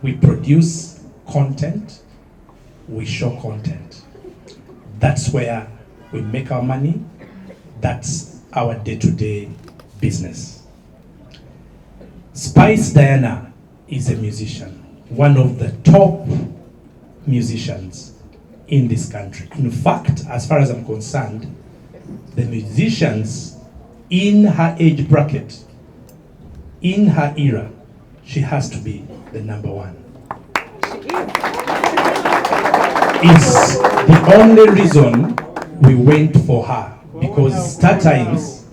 We produce content, we show content. That's where we make our money. That's our day-to-day business. Spice Diana is a musician, one of the top musicians in this country. In fact, as far as I'm concerned, the musicians in her age bracket, in her era, she has to be the number one. It's the only reason we went for her, because Star Times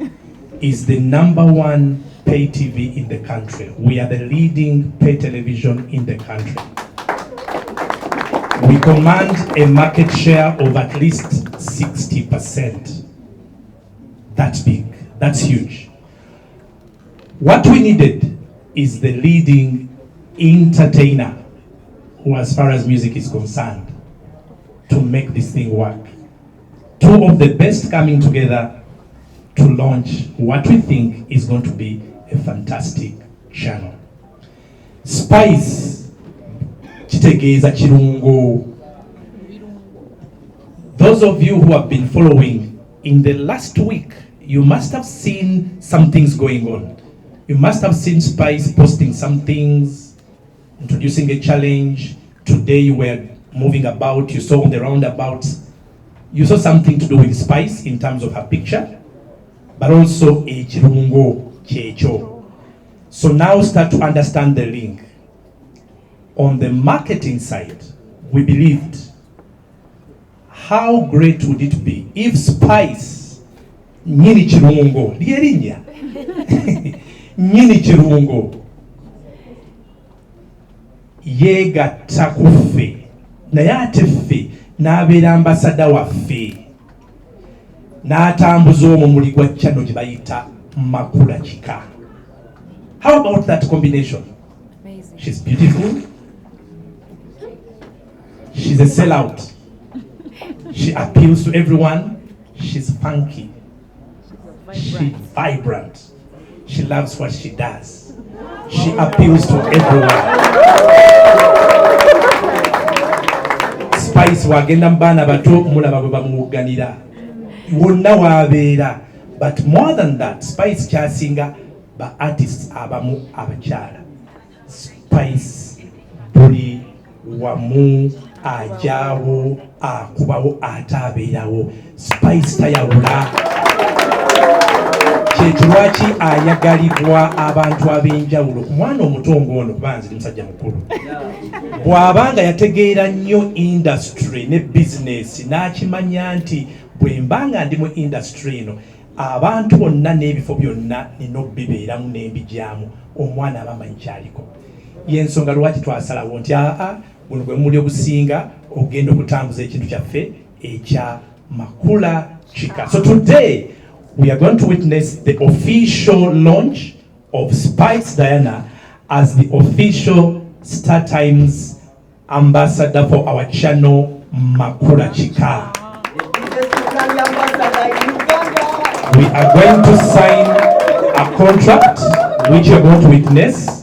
is the number one pay TV in the country. We are the leading pay television in the country. We command a market share of at least 60%. That's big, that's huge. What we needed is the leading entertainer who, as far as music is concerned, to make this thing work. Two of the best coming together to launch what we think is going to be a fantastic channel. Spice kitegeeza kirungo. Those of you who have been following, in the last week, you must have seen some things going on. You must have seen Spice posting some things, introducing a challenge. Today you were moving about, you saw on the roundabouts, you saw something to do with Spice in terms of her picture, but also a kirungo kyecho. So now start to understand the link. On the marketing side, we believed, how great would it be if Spice nyini kirungo lyerinya nyini kirungo yegatta kuffe naye ate ffe n'abeera ambasada waffe n'atambuza omumuli gwa channel gye bayita makula kika. How about that combination? Amazing. She's beautiful. She's a sellout. She appeals to everyone. She's funky. She's vibrant. She loves what she does. She appeals to everyone. Spice wagenda mbana bato mulaba bwe bamuganira. Wonna wabeera. But more than that, Spice kyasinga ba artists abamu abakyala. Spice buli wamu ajaawo akubawo ataabeerawo. Spice tayawula. Kyekirwaki ayagalibwa abantu ab'enjawulo. Ku mwana omuto ng'ono kuba nziri musajja mukulu. Bw'abanga yategeera nnyo industry ne business n'akimanya nti bwe mbanga ndi mu industry eno abantu bonna n'ebifo byonna nina obibeeramu n'embijaamu, omwana aba amanyi kyaliko. Y'ensonga lwaki twasalawo nti buno bwe muli obusinga ogenda okutambuza ekintu kyaffe ekya makula kika. So today we are going to witness the official launch of Spice Diana as the official Star Times ambassador for our channel Makula Chika. We are going to sign a contract which you are going to witness.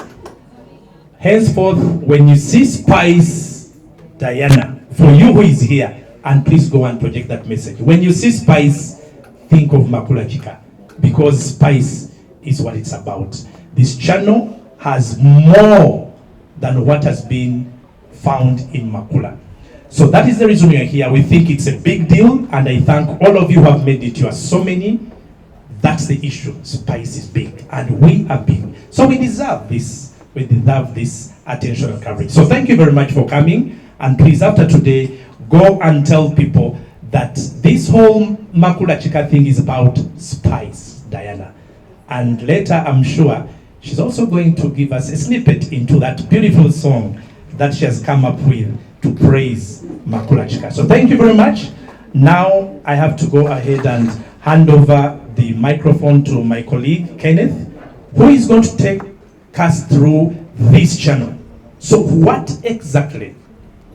Henceforth, when you see Spice Diana, for you who is here, and please go and project that message. When you see Spice, think of Makula Chika, because Spice is what it's about. This channel has more than what has been found in Makula. So that is the reason we are here. We think it's a big deal, and I thank all of you who have made it. You are so many. That's the issue. Spice is big, and we are big. So we deserve this. We deserve this attention and coverage. So thank you very much for coming. And please, after today, go and tell people that this whole Makula Chika thing is about Spice Diana. And later, I'm sure, she's also going to give us a snippet into that beautiful song that she has come up with to praise Makula Chika. So thank you very much. Now, I have to go ahead and hand over the microphone to my colleague, Kenneth, who is going to take us through this channel. So what exactly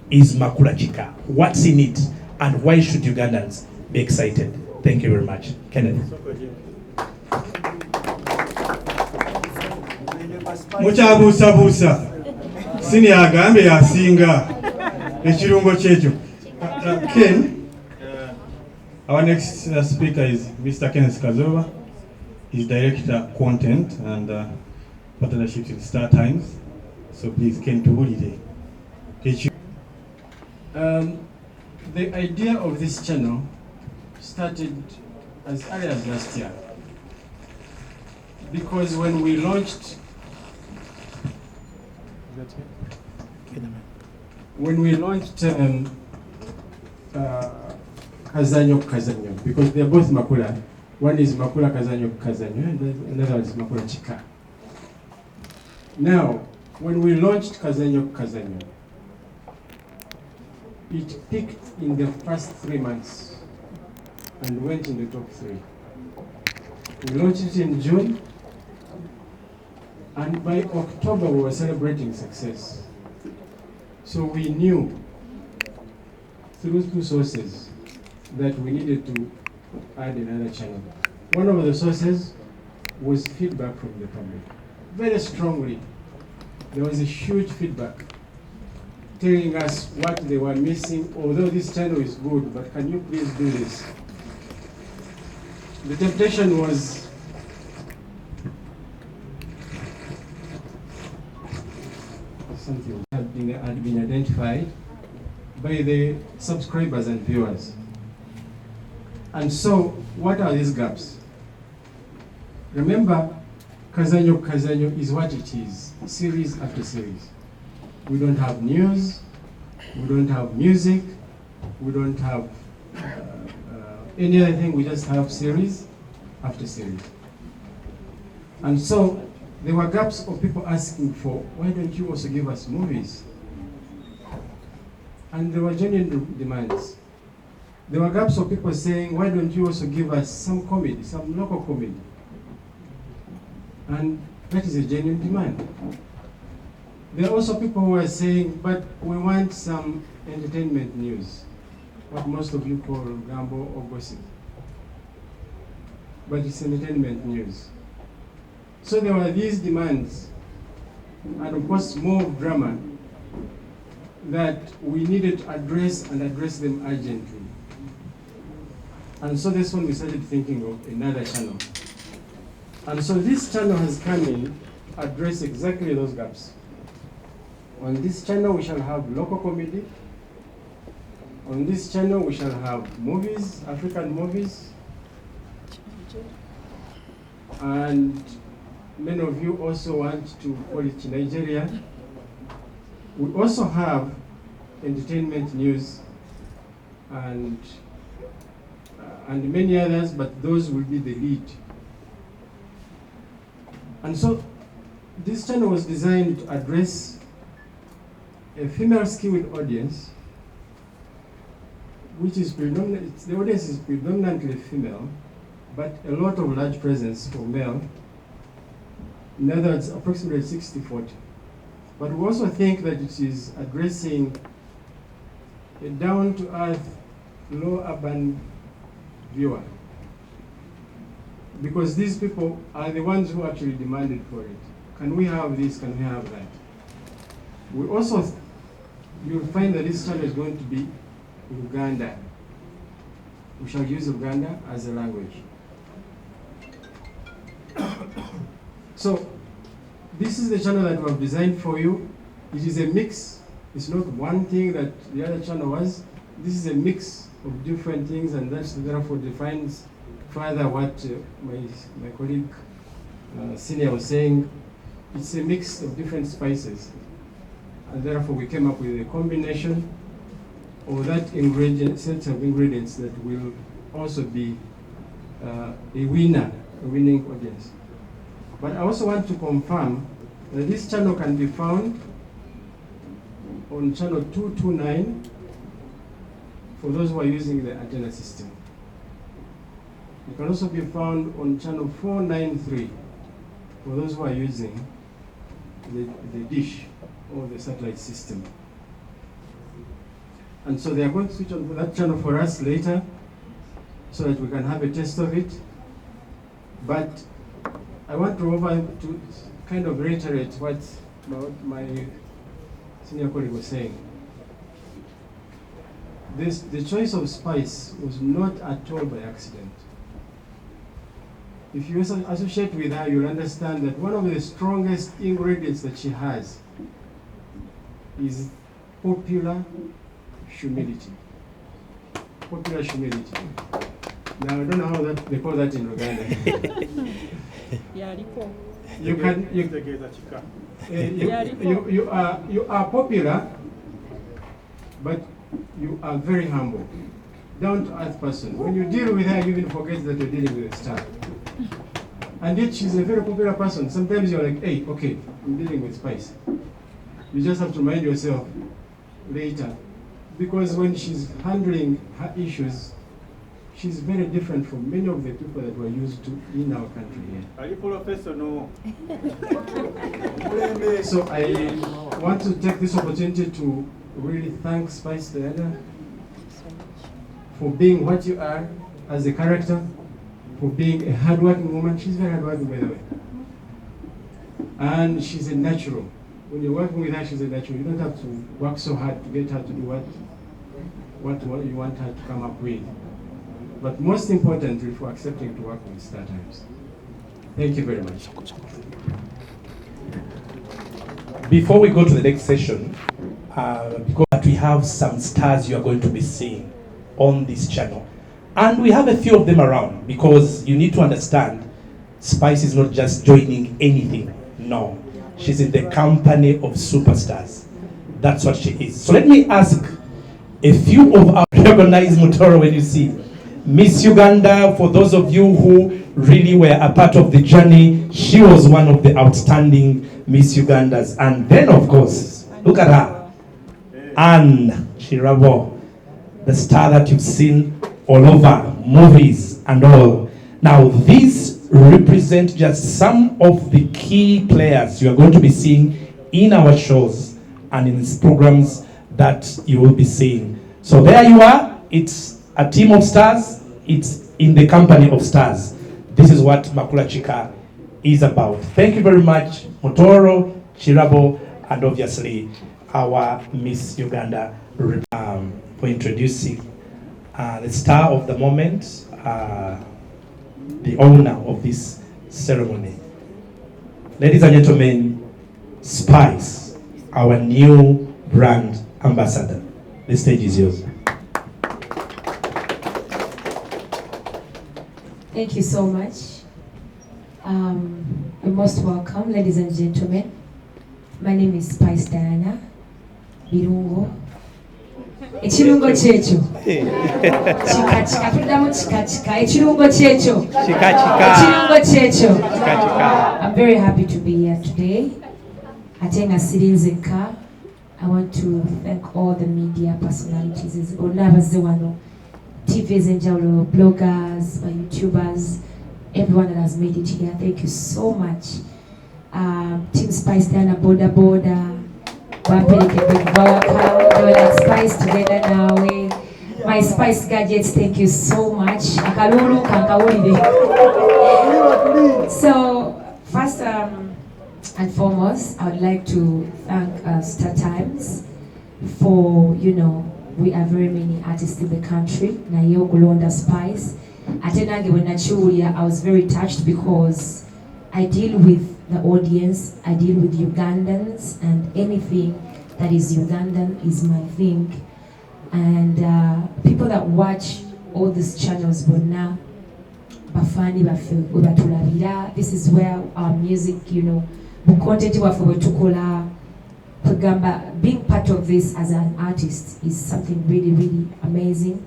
is Makula Chika? What's in it? And why should Ugandans be excited? Thank you very much. Kenneth. Muchabusa busa. Senior agambe yasinga ekirungo kyekyo. Ken, our next speaker is Mr. Kenneth Kazova. He's Director Content and Partnership in Star Times. So please, Ken, to holiday. The idea of this channel started as early as last year, because when we launched Kazanyo, because they are both Makula. One is Makula Kazanyo and another one is Makula Chika. Now, when we launched Kazanyo, it peaked in the first 3 months and went in the top 3. We launched it in June, and by October we were celebrating success. So we knew through 2 sources that we needed to add another channel. One of the sources was feedback from the public. Very strongly, there was a huge feedback telling us what they were missing. Although this channel is good, but can you please do this? The temptation was something had been identified by the subscribers and viewers. And so, what are these gaps? Remember, Kazanyo is what it is, series after series. We don't have news, we don't have music, we don't have any other thing, we just have series after series. And so, there were gaps of people asking for, why don't you also give us movies? And there were genuine demands. There were gaps of people saying, why don't you also give us some comedy, some local comedy? And that is a genuine demand. There are also people who are saying, but we want some entertainment news, what most of you call gambo or gossip. But it's entertainment news. So there were these demands, and of course more drama, that we needed to address and address them urgently. And so that's when we started thinking of another channel. And so this channel has come in to address exactly those gaps. On this channel we shall have local comedy. On this channel we shall have movies, African movies. And many of you also want to call it Nigeria. We also have entertainment news and many others, but those will be the lead. And so this channel was designed to address a female skilled audience, which is predominant, the audience is predominantly female, but a lot of large presence for male. In other words, approximately 60-40. But we also think that it is addressing a down-to-earth, low urban viewer. Because these people are the ones who actually demanded for it. Can we have this? Can we have that? We also, you'll find that this channel is going to be Uganda. We shall use Uganda as a language. So, this is the channel that we have designed for you. It is a mix. It's not one thing that the other channel was. This is a mix of different things, and that therefore defines further what my colleague Senior was saying. It's a mix of different spices, and therefore we came up with a combination of that ingredient, set of ingredients that will also be a winning audience. But I also want to confirm that this channel can be found on channel 229 for those who are using the antenna system. It can also be found on channel 493 for those who are using the dish or the satellite system. And so they are going to switch on that channel for us later so that we can have a taste of it. But I want to kind of reiterate what my senior colleague was saying, the choice of spice was not at all by accident. If you associate with her, you'll understand that one of the strongest ingredients that she has is popular humility. Popular humility. Now, I don't know how they call that in Uganda. You are popular, but you are very humble, down-to-earth person. When you deal with her, you even forget that you're dealing with a star. And yet she's a very popular person. Sometimes you're like, hey, okay, I'm dealing with spice. You just have to remind yourself later. Because when she's handling her issues, she's very different from many of the people that we're used to in our country here. Are you professor? No. So I want to take this opportunity to really thank Spice Diana for being what you are as a character, for being a hardworking woman. She's very hardworking, by the way. And she's a natural. When you're working with her, she's a natural. You don't have to work so hard to get her to do what you want her to come up with. But most importantly, for accepting to work with Star Times. Thank you very much. Before we go to the next session, because we have some stars you are going to be seeing on this channel. And we have a few of them around, because you need to understand, Spice is not just joining anything. No. She's in the company of superstars. That's what she is. So let me ask a few of our recognize Mutoro when you see Miss Uganda. For those of you who really were a part of the journey, she was one of the outstanding Miss Ugandas. And then, of course, look at her. Anne Shirabo, the star that you've seen all over movies and all. Now, these represent just some of the key players you are going to be seeing in our shows and in these programs that you will be seeing. So there you are. It's a team of stars. It's in the company of stars. This is what Makula Chika is about. Thank you very much, Motoro, Chirabo, and obviously our Miss Uganda for introducing the star of the moment, the owner of this ceremony. Ladies and gentlemen, Spice, our new brand ambassador. The stage is yours. Thank you so much. You're most welcome, ladies and gentlemen. My name is Spice Diana. Birungo. Ekirungo kyekyo. Chika chika tuddamu chika chika. Ekirungo kyekyo. Chika chika. Ekirungo kyekyo. Chika chika. I'm very happy to be here today. Ate nga sirinzeka. I want to thank all the media personalities. Olabazze wano. TVs enjawulo, bloggers, my YouTubers, everyone that has made it here. Thank you so much. Team Spice Diana Boda Boda. They were like Spice together now. My Spice gadgets, thank you so much. So, first and foremost, I would like to thank Star Times for, we are very many artists in the country. Naye okulonda Spice. Ate nange when I was very touched because I deal with the audience, I deal with Ugandans, and anything that is Ugandan is my thing. And people that watch all these channels, bafani batulabira. This is where our music, content wafe wetukola. Being part of this as an artist is something really, really amazing,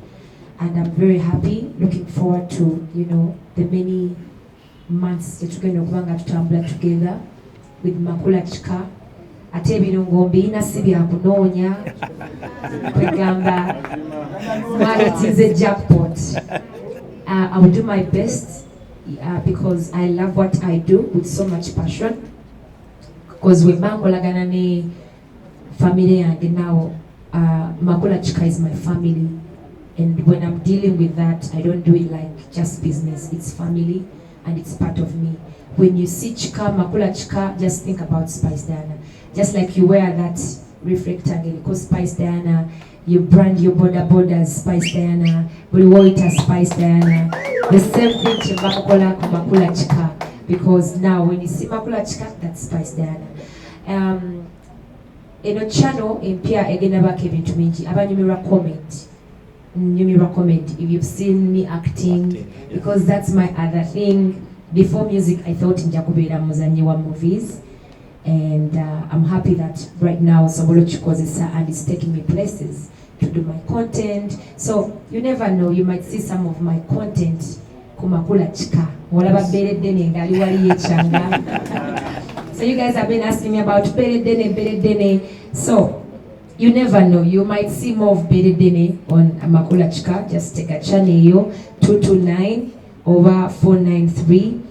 and I'm very happy. Looking forward to the many months that we're going to tutambula together with Makula Chika. Ate ebirungo mbina si bya kunoonya kwegamba it is a jackpot. I will do my best because I love what I do with so much passion, because we bankolagana ne family yange now. Makula Chika is my family, and when I'm dealing with that, I don't do it like just business. It's family and it's part of me. When you see Chika, Makula Chika, just think about Spice Diana. Just like you wear that reflectange because Spice Diana, you brand your border as Spice Diana, Buliwoita Spice Diana. The same thing to Makula Makula Chika, because now when you see Makula Chika, that's Spice Diana. In a channel in Pia again about Kevin to me, you recommend if you've seen me acting, because that's my other thing. Before music, I thought in Jakubera Muzanyiwa movies, and I'm happy that right now Sabolo Chikozesa and is taking me places to do my content. So you never know, you might see some of my content kumakula chika. So you guys have been asking me about Beredene. So you never know, you might see more of Beredene on Makula Chika. Just take a channel 229 over 493.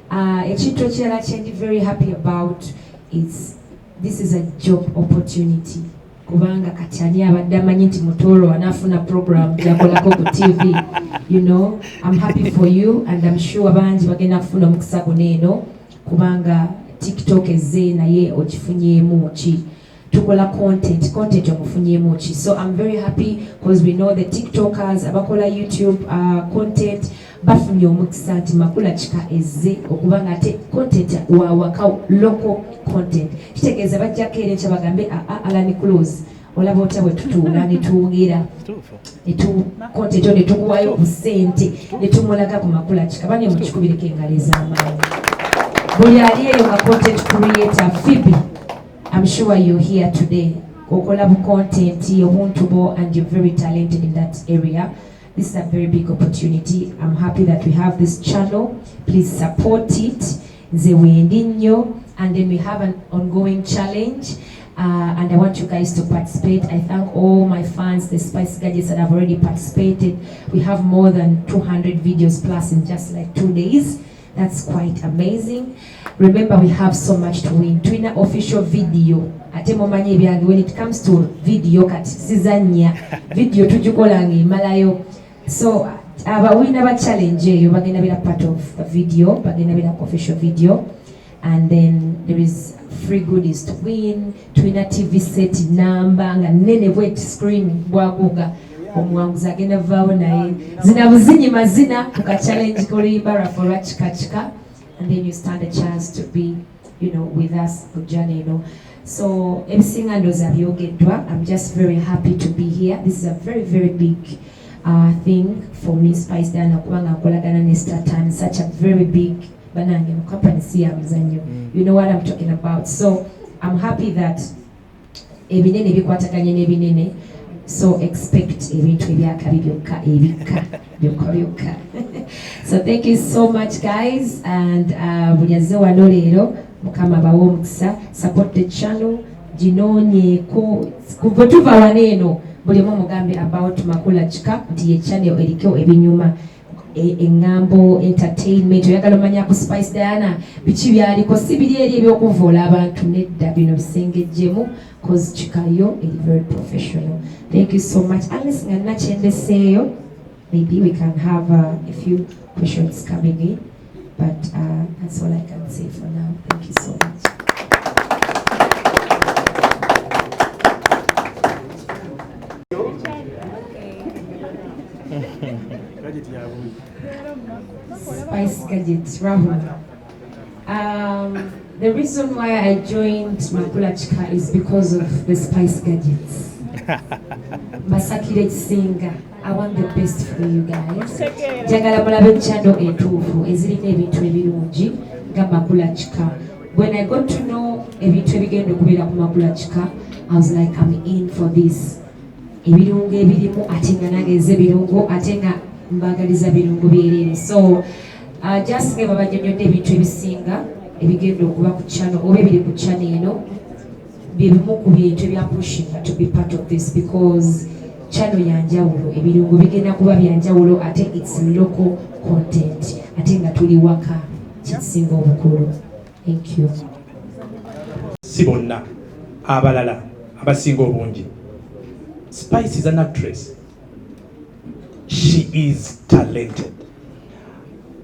Echito chela change very happy about is this is a job opportunity. Kubanga katani abadamanyi nti mutoro anafuna program yakolako ku TV. You know, I'm happy for you and I'm sure abanji bagenda kufuna mukisa kuneno kubanga TikTok eze naye okifunyemu ki. Tukola content omufunyemu ki. So I'm very happy because we know the TikTokers abakola YouTube content bafunye omukisa nti Makula Chika eze okubanga ate content waka local content. Kitegeeza bajja kere kyabagambe alani close. Olaba otabwe tutuula ne tuwugira. Content ne tukuwayo ku ssente ne tumulaga ku Makula Chika. Bane mukikubireko engalo ez'amaanyi. Buli ali eyo nga content creator Phoebe, I'm sure you're here today. Okola bu content obuntubo and you're very talented in that area. This is a very big opportunity. I'm happy that we have this channel. Please support it. And then we have an ongoing challenge. And I want you guys to participate. I thank all my fans, the Spice Gadgets that have already participated. We have more than 200 videos plus in just like 2 days. That's quite amazing. Remember, we have so much to win. Twina official video. When it comes to video, video tujukolangi malayo. So we never challenge you. We're gonna be a part of a video. We're gonna be an official video, and then there is free goodies to win. Twina TV set number and nene wet screen bwaguga. Omwanguza agenda vaawo naye zina buzinyi mazina tuka challenge kolimba for Chika, and then you stand a chance to be, you know, with us for journey, you know. So ebisinga ndoza byogeddwa. I'm just very happy to be here. This is a very, very big thing for me, Spice Diana, kubanga nkolagana ne Star Times, such a very big banange mu company si ya muzanyo. You know what I'm talking about. So I'm happy that ebinene bikwataganye n'ebinene. So expect ebintu ebyakabi byokka ebikka byokka. So thank you so much guys, and bulyaze wano leero mukama bawo omukisa. Support the channel ginonye ko kuva tuva waneeno buli mugambe about Makula Chika nti ye channel eriko ebinyuma engambo entertainment oyagala manya ku Spice Diana bichi byaliko sibiri eri ebyokuvoola abantu nedda bino bisengejjemu cause Chika yo is very professional. Thank you so much. Unless ngana chendeseyo, maybe we can have a few questions coming in, but that's all I can say for now. Thank you so much. Spice Gadgets, Rahul. The reason why I joined Makula Chika is because of the Spice Gadgets. Masakire Singa, I want the best for you guys. Jagala mulabe channel etuufu ezirina ebintu ebirungi nga Makula Chika. When I got to know ebintu ebigenda okubeera ku Makula Chika, I was like, I'm in for this. Ebirungo ebirimu ate nga nageze ebirungo ate nga mbagaliza birungo byerere. So just nga babanyonyodde ebintu ebisinga ebigenda okuba ku channel oba ebiri ku channel eno byebimu ku bintu ebya pushing to be part of this, because channel yanjawulo ebirungo bigenda kuba byanjawulo ate it's local content ate nga tuli waka kisinga obukulu. Thank you. Si bonna abalala abasinga obungi. Spice is an actress. She is talented.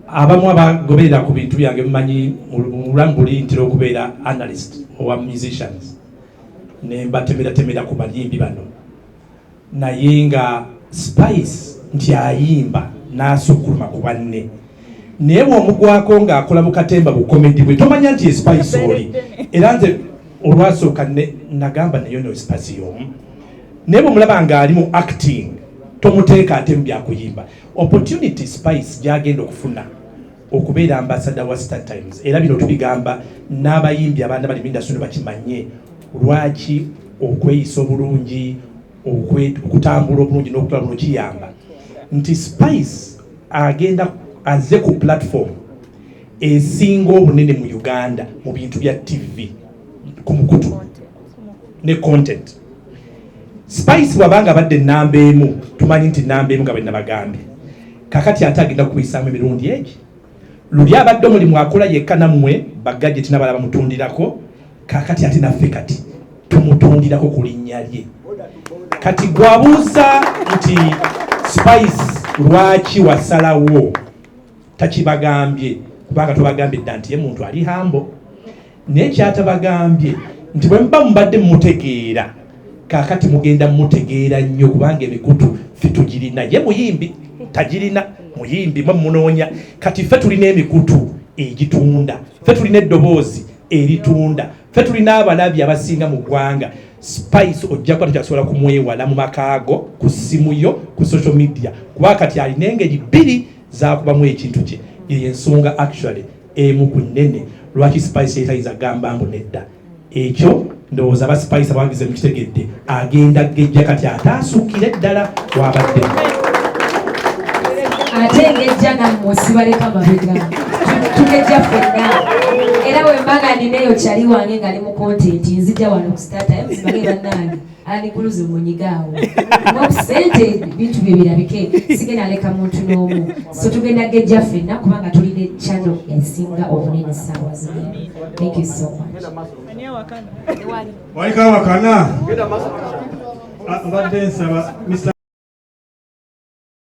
Abamu abagoberera ku bintu byange mumanyi mulambuli ntira okubeera analyst or musicians. ne mbatemera ku bayimbi bano naye nga Spice nti ayimba n'asukkuluma ku banne naye bw'omugwako ng'akola bukatemba bukomedi bwe tomanya nti Spice oli era nze olwasooka nagamba nayo no Spice y'omu naye bw'omulaba ng'ali mu acting tomuteeka ate mu byakuyimba opportunity Spice gy'agenda okufuna okubeera ambassador wa Star Times era bino tubigamba n'abayimbi abaana bali mindasino bakimanye lwaki okweyisa obulungi okutambula obulungi n'okutula bulungi kiyamba nti Spice agenda azze ku platform esinga obunene mu Uganda mu bintu bya TV ku mukutu ne content Spice wabanga badde namba emu tumanyi nti namba emu nga bwe nabagambye kakati ate agenda kubisaamu emirundi egi luli abadde omulimu akola yekka nammwe bagajeti n'abalala bamutundirako kakati ate naffe kati tumutundirako ku linnya lye kati gwabuuza nti Spice lwaki wasalawo takibagambye kubanga tubagambye dda nti ye muntu ali hambo naye kyatabagambye nti bwe muba mubadde mumutegeera kakati mugenda mumutegeera nnyo kubanga emikutu ffe tugirina ye muyimbi tagirina muyimbi mwemunoonya kati ffe tulina emikutu egitunda ffe tulina eddoboozi eritunda ffe tulina abalabi abasinga mu ggwanga Spice ojja kuba tekyasobola kumwewala mu makaago ku ssimu yo ku social media kuba kati alina engeri bbiri zakubamu ekintu kye yensonga actually emu ku nnene lwaki Spice yetayiza gamba mbu nedda ekyo ndowooza ba Spice abawagize mukitegedde agenda gejja kati ataasuukire ddala wabadde ate engejja nammwe sibaleka mabega tugejja ffenna era bwe mbaga ninaeyo kyali wange ngali mu content nzijja wano ku Star Times bage bannange anikuluze munyigaawo n'obusente bintu bye birabike sigenda aleka muntu n'omu so tugenda gejja ffenna kubanga tulina channel esinga obunene essaawa zino. Thank you so much. Waliko awakana mbadde nsaba Mr.